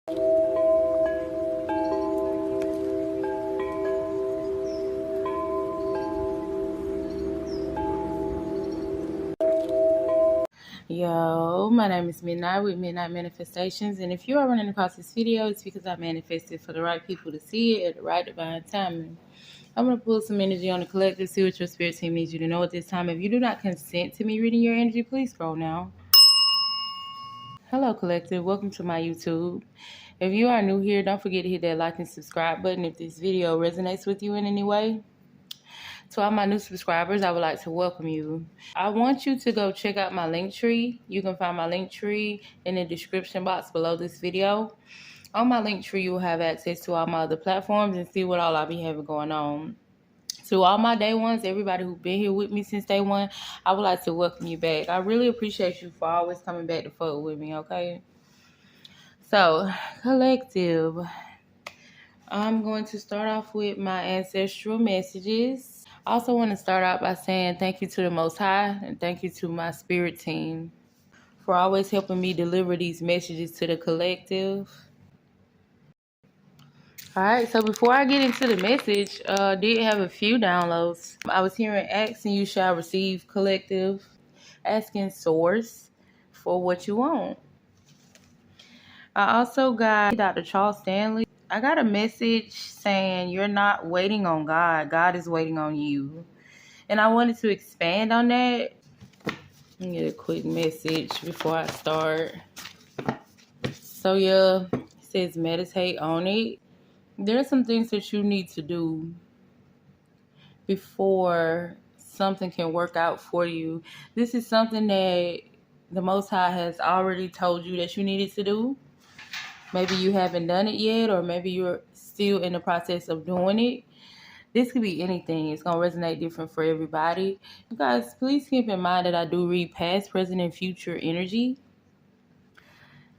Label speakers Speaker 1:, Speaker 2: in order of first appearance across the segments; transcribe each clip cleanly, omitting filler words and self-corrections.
Speaker 1: Yo, my name is Midnight with Midnight Manifestations, and if you are running across this video, it's because I manifested for the right people to see it at the right divine timing. I'm going to pull some energy on the collective, see what your spirit team needs you to know at this time. If you do not consent to me reading your energy, please scroll now. Hello, collective. Welcome to my YouTube. If you are new here, don't forget to hit that like and subscribe button if this video resonates with you in any way. To all my new subscribers, I would like to welcome you. I want you to go check out my link tree. You can find my link tree in the description box below this video. On my link tree, you will have access to all my other platforms and see what all I'll be having going on. To all my day ones, everybody who's been here with me since day one, I would like to welcome you back. I really appreciate you for always coming back to fuck with me, okay? So, collective, I'm going to start off with my ancestral messages. I also want to start out by saying thank you to the Most High and thank you to my spirit team for always helping me deliver these messages to the collective. All right, so before I get into the message, did have a few downloads. I was hearing ask and you shall receive, collective, asking source for what you want. I also got Dr. Charles Stanley. I got a message saying you're not waiting on God. God is waiting on you. And I wanted to expand on that. Let me get a quick message before I start. So yeah, it says meditate on it. There are some things that you need to do before something can work out for you. This is something that the Most High has already told you that you needed to do. Maybe you haven't done it yet, or maybe you're still in the process of doing it. This could be anything. It's going to resonate different for everybody. You guys, please keep in mind that I do read past, present, and future energy.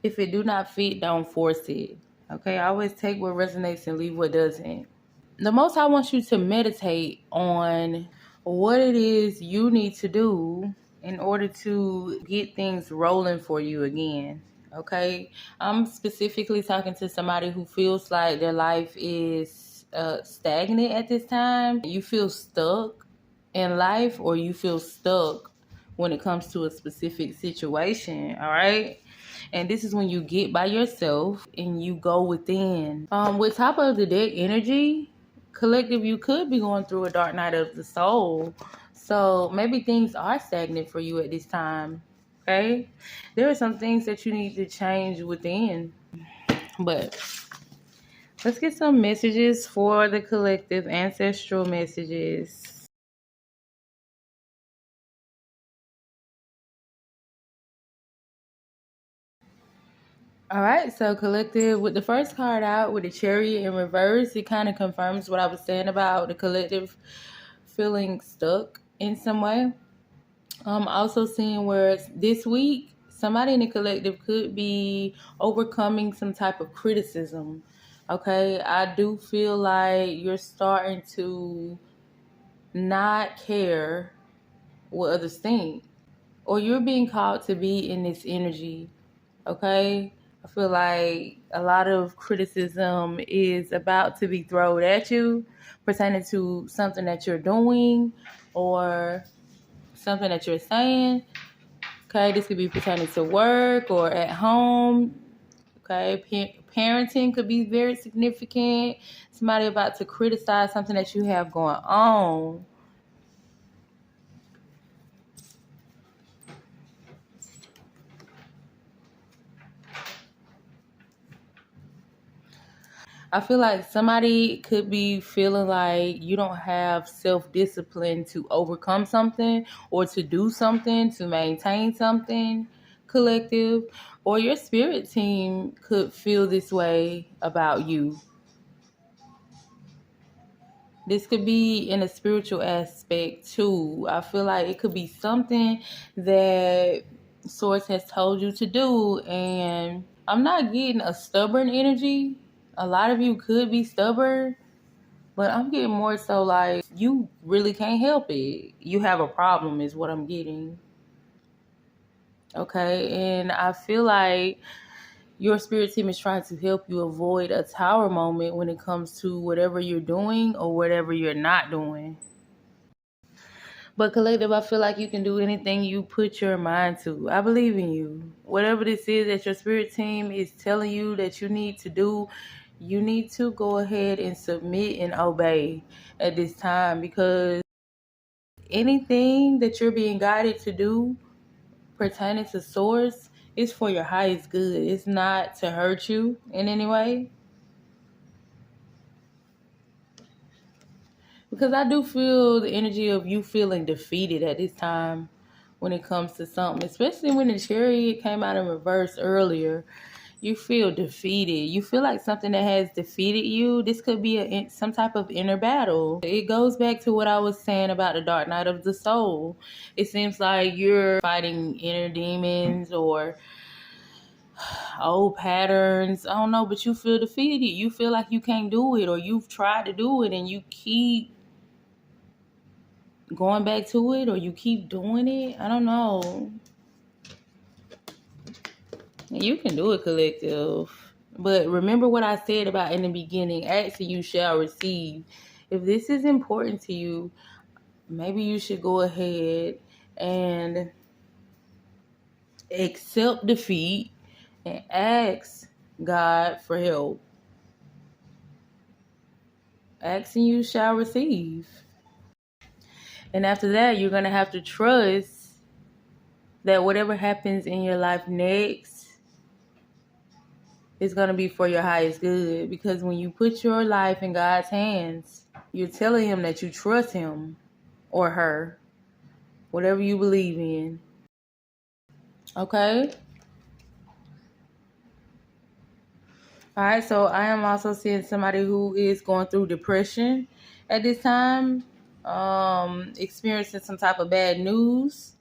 Speaker 1: If it do not fit, don't force it. Okay? I always take what resonates and leave what doesn't. The Most High wants you to meditate on what it is you need to do in order to get things rolling for you again. Okay? I'm specifically talking to somebody who feels like their life is stagnant at this time. You feel stuck in life, or you feel stuck when it comes to a specific situation. All right? And this is when you get by yourself and you go within. With top of the deck energy, collective, you could be going through a dark night of the soul. So maybe things are stagnant for you at this time. Okay? There are some things that you need to change within. But let's get some messages for the collective, ancestral messages. All right, so collective, with the first card out with the Chariot in reverse, it kind of confirms what I was saying about the collective feeling stuck in some way. I'm also seeing where this week, somebody in the collective could be overcoming some type of criticism. Okay, I do feel like you're starting to not care what others think, or you're being called to be in this energy. Okay, I feel like a lot of criticism is about to be thrown at you pertaining to something that you're doing or something that you're saying. Okay, this could be pertaining to work or at home. Okay, parenting could be very significant. Somebody about to criticize something that you have going on. I feel like somebody could be feeling like you don't have self-discipline to overcome something or to do something, to maintain something, collective, or your spirit team could feel this way about you. This could be in a spiritual aspect too. I feel like it could be something that Source has told you to do, and I'm not getting a stubborn energy. A lot of you could be stubborn, but I'm getting more so like you really can't help it. You have a problem is what I'm getting. Okay, and I feel like your spirit team is trying to help you avoid a tower moment when it comes to whatever you're doing or whatever you're not doing. But collective, I feel like you can do anything you put your mind to. I believe in you. Whatever this is that your spirit team is telling you that you need to do, you need to go ahead and submit and obey at this time, because anything that you're being guided to do pertaining to source is for your highest good. It's not to hurt you in any way. Because I do feel the energy of you feeling defeated at this time when it comes to something, especially when the chariot came out in reverse earlier. You feel defeated. You feel like something that has defeated you. This could be some type of inner battle. It goes back to what I was saying about the dark night of the soul. It seems like you're fighting inner demons or old patterns. I don't know, but you feel defeated. You feel like you can't do it, or you've tried to do it and you keep going back to it, or you keep doing it. I don't know. You can do it, collective. But remember what I said about in the beginning, ask and you shall receive. If this is important to you, maybe you should go ahead and accept defeat and ask God for help. Ask and you shall receive. And after that, you're going to have to trust that whatever happens in your life next is going to be for your highest good. Because when you put your life in God's hands, you're telling him that you trust him or her, whatever you believe in. Okay? All right, so I am also seeing somebody who is going through depression at this time, experiencing some type of bad news.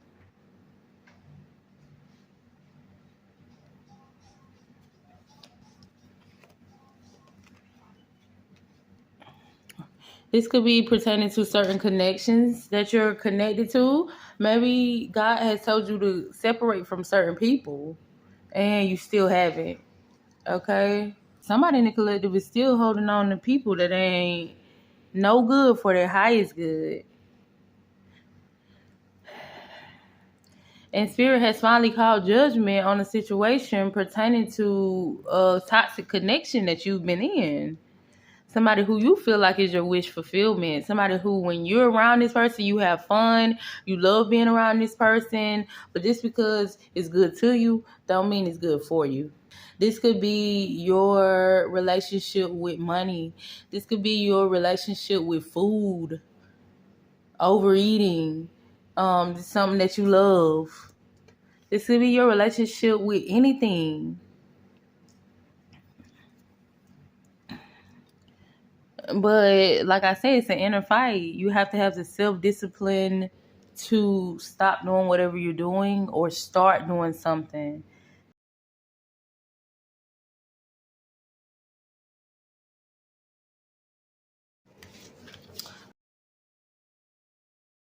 Speaker 1: This could be pertaining to certain connections that you're connected to. Maybe God has told you to separate from certain people and you still haven't. Okay? Somebody in the collective is still holding on to people that ain't no good for their highest good. And Spirit has finally called judgment on a situation pertaining to a toxic connection that you've been in. Somebody who you feel like is your wish fulfillment. Somebody who, when you're around this person, you have fun. You love being around this person. But just because it's good to you, don't mean it's good for you. This could be your relationship with money. This could be your relationship with food, overeating, something that you love. This could be your relationship with anything. But like I said, it's an inner fight. You have to have the self-discipline to stop doing whatever you're doing or start doing something.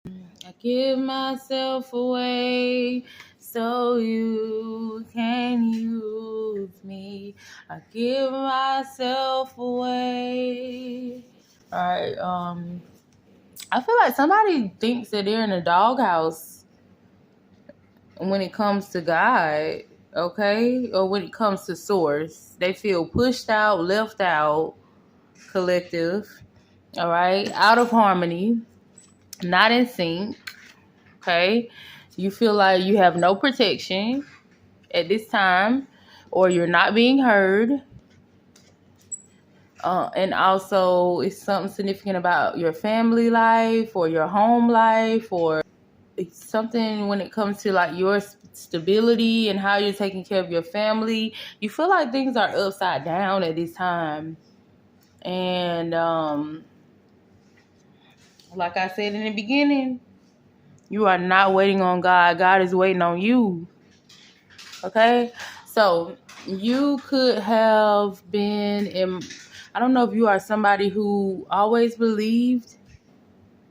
Speaker 1: I give myself away so you can use me. I give myself away. All right. I feel like somebody thinks that they're in a doghouse when it comes to God, okay? Or when it comes to source. They feel pushed out, left out, collective, all right? Out of harmony, not in sync, okay? You feel like you have no protection at this time, or you're not being heard. And also, it's something significant about your family life or your home life, or it's something when it comes to like your stability and how you're taking care of your family. You feel like things are upside down at this time. And like I said in the beginning, you are not waiting on God. God is waiting on you. Okay? So you could have been in, I don't know if you are somebody who always believed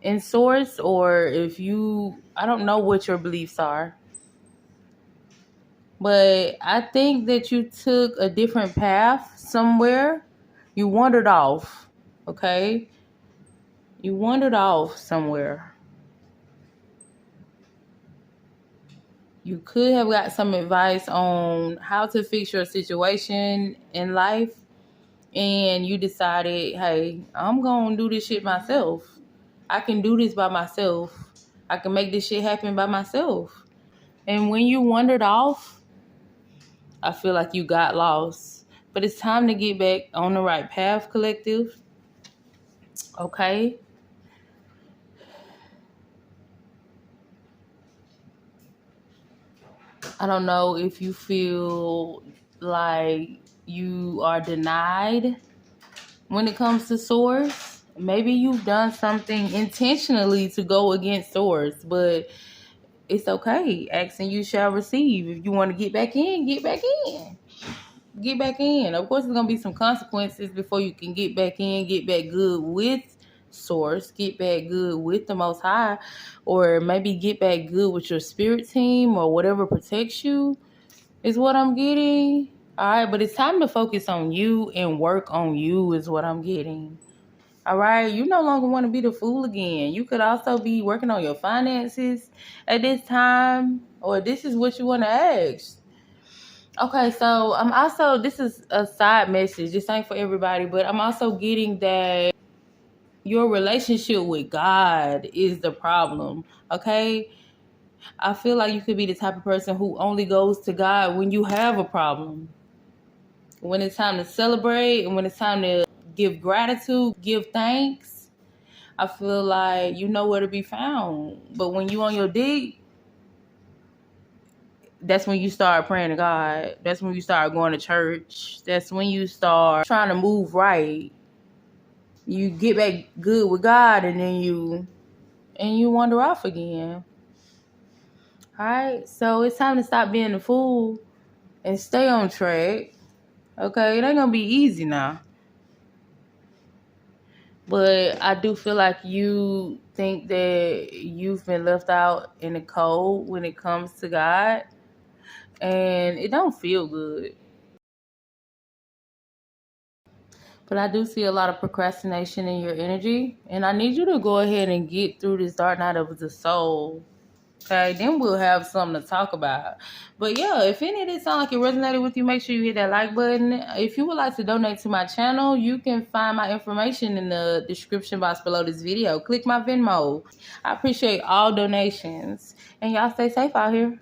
Speaker 1: in source, or if you, I don't know what your beliefs are. But I think that you took a different path somewhere. You wandered off, okay? You wandered off somewhere. You could have got some advice on how to fix your situation in life, and you decided, hey, I'm going to do this shit myself. I can do this by myself. I can make this shit happen by myself. And when you wandered off, I feel like you got lost. But it's time to get back on the right path, collective. Okay? I don't know if you feel like you are denied when it comes to source. Maybe you've done something intentionally to go against source, but it's okay. Asking you shall receive. If you want to get back in, get back in. Get back in. Of course, there's going to be some consequences before you can get back in, get back good with source, get back good with the Most High, or maybe get back good with your spirit team or whatever protects you, is what I'm getting. All right, but it's time to focus on you and work on you is what I'm getting. All right, you no longer want to be the fool again. You could also be working on your finances at this time, or this is what you want to ask. Okay, so I'm also, this is a side message. This ain't for everybody, but I'm also getting that your relationship with God is the problem. Okay, I feel like you could be the type of person who only goes to God when you have a problem. When it's time to celebrate and when it's time to give gratitude, give thanks, I feel like you know where to be found. But when you on your dig, that's when you start praying to God. That's when you start going to church. That's when you start trying to move right. You get back good with God and then you wander off again. Alright, so it's time to stop being a fool and stay on track. Okay, it ain't gonna be easy now. But I do feel like you think that you've been left out in the cold when it comes to God. And it don't feel good. But I do see a lot of procrastination in your energy. And I need you to go ahead and get through this dark night of the soul. Okay, then we'll have something to talk about. But yeah, if any of this sound like it resonated with you, make sure you hit that like button. If you would like to donate to my channel, you can find my information in the description box below this video. Click my Venmo. I appreciate all donations. And y'all stay safe out here.